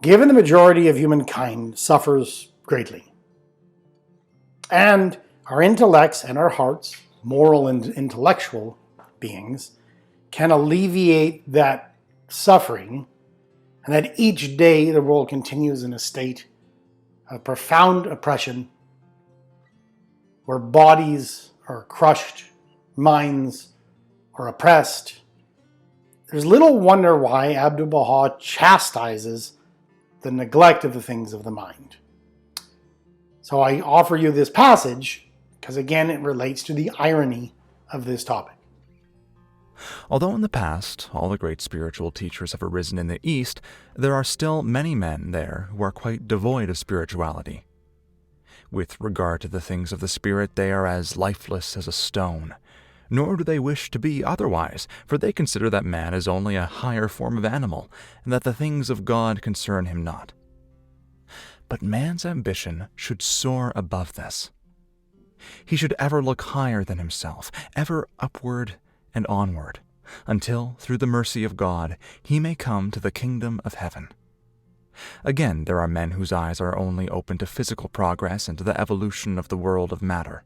given the majority of humankind suffers greatly, and our intellects and our hearts, moral and intellectual beings, can alleviate that suffering, and that each day the world continues in a state of profound oppression, where bodies are crushed, minds are oppressed, there's little wonder why Abdu'l chastises the neglect of the things of the mind. So I offer you this passage because, again, it relates to the irony of this topic. Although in the past all the great spiritual teachers have arisen in the East, there are still many men there who are quite devoid of spirituality. With regard to the things of the spirit, they are as lifeless as a stone, nor do they wish to be otherwise, for they consider that man is only a higher form of animal, and that the things of God concern him not. But man's ambition should soar above this. He should ever look higher than himself, ever upward and onward, until, through the mercy of God, he may come to the kingdom of heaven. Again, there are men whose eyes are only open to physical progress and to the evolution of the world of matter.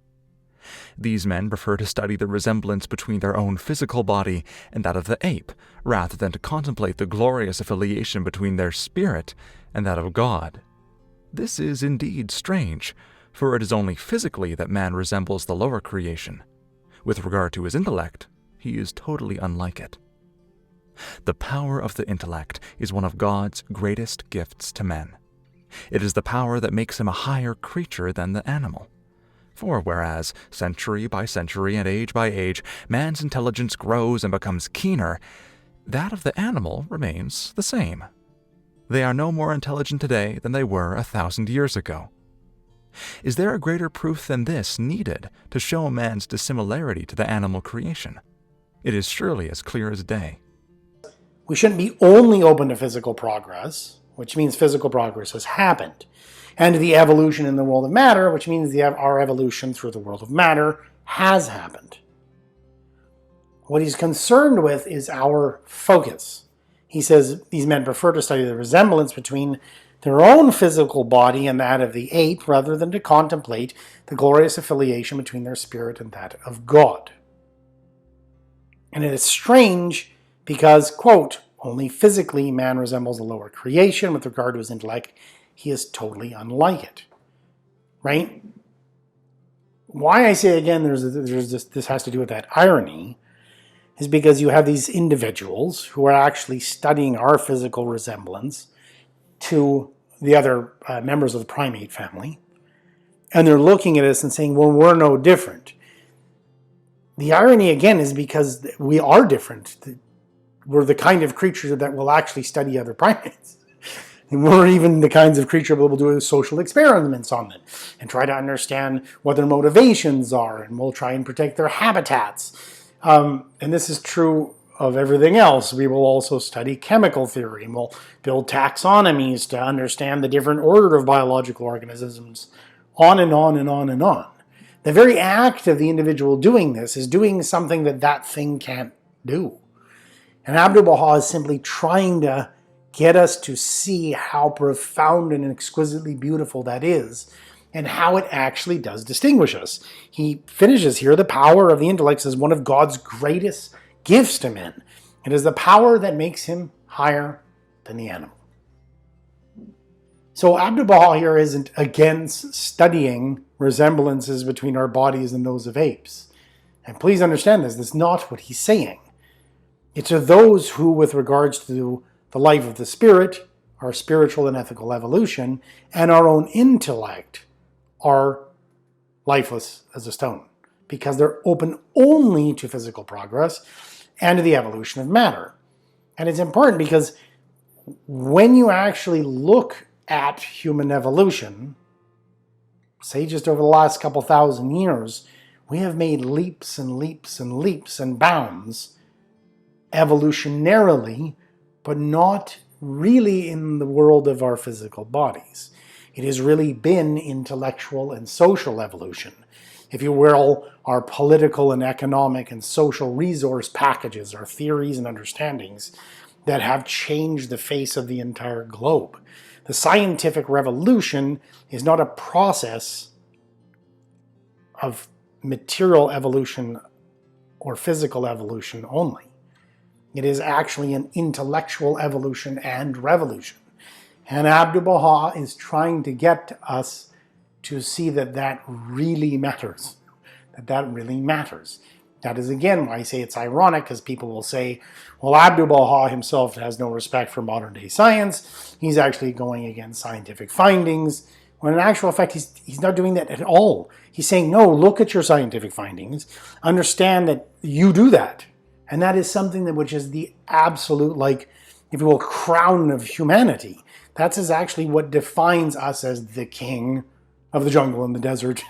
These men prefer to study the resemblance between their own physical body and that of the ape, rather than to contemplate the glorious affiliation between their spirit and that of God. This is indeed strange, for it is only physically that man resembles the lower creation. With regard to his intellect, he is totally unlike it. The power of the intellect is one of God's greatest gifts to men. It is the power that makes him a higher creature than the animal. For whereas, century by century and age by age, man's intelligence grows and becomes keener, that of the animal remains the same. They are no more intelligent today than they were 1,000 years ago. Is there a greater proof than this needed to show man's dissimilarity to the animal creation? It is surely as clear as day. We shouldn't be only open to physical progress, which means physical progress has happened, and to the evolution in the world of matter, which means our evolution through the world of matter has happened. What he's concerned with is our focus. He says these men prefer to study the resemblance between their own physical body and that of the ape, rather than to contemplate the glorious affiliation between their spirit and that of God. And it is strange because, quote, only physically man resembles the lower creation. With regard to his intellect, he is totally unlike it. Right? Why I say again this has to do with that irony is because you have these individuals who are actually studying our physical resemblance to the other members of the primate family, and they're looking at us and saying, well, we're no different. The irony again is because we are different. We're the kind of creature that will actually study other primates. And we're even the kinds of creature that will do social experiments on them and try to understand what their motivations are, and we'll try and protect their habitats. And this is true of everything else. We will also study chemical theory, and we'll build taxonomies to understand the different order of biological organisms, on and on and on and on. The very act of the individual doing this is doing something that that thing can't do. And Abdu'l is simply trying to get us to see how profound and exquisitely beautiful that is, and how it actually does distinguish us. He finishes here, the power of the intellect is one of God's greatest gifts to men. It is the power that makes him higher than the animal. So Abdu'l here isn't against studying resemblances between our bodies and those of apes. And please understand this, that's not what he's saying. It's to those who, with regards to the life of the spirit, our spiritual and ethical evolution, and our own intellect, are lifeless as a stone, because they're open only to physical progress and to the evolution of matter. And it's important because when you actually look at human evolution, say just over the last couple thousand years, we have made leaps and leaps and leaps and bounds evolutionarily, but not really in the world of our physical bodies. It has really been intellectual and social evolution. If you will, our political and economic and social resource packages, our theories and understandings, that have changed the face of the entire globe. The scientific revolution is not a process of material evolution or physical evolution only. It is actually an intellectual evolution and revolution. And Abdu'l is trying to get us to see that that really matters. That really matters. That is again why I say it's ironic, because people will say, well, Abdu'l himself has no respect for modern day science. He's actually going against scientific findings. When in actual fact, he's not doing that at all. He's saying, no, look at your scientific findings. Understand that you do that. And that is something that which is the absolute, like, if you will, crown of humanity. That is actually what defines us as the king of the jungle and the desert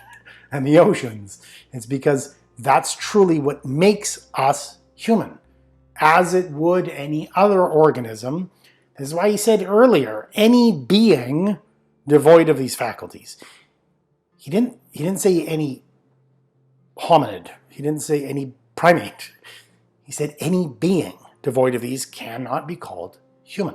and the oceans. It's because that's truly what makes us human, as it would any other organism. This is why he said earlier, any being devoid of these faculties. He didn't say any hominid. He didn't say any primate. He said any being devoid of these cannot be called human.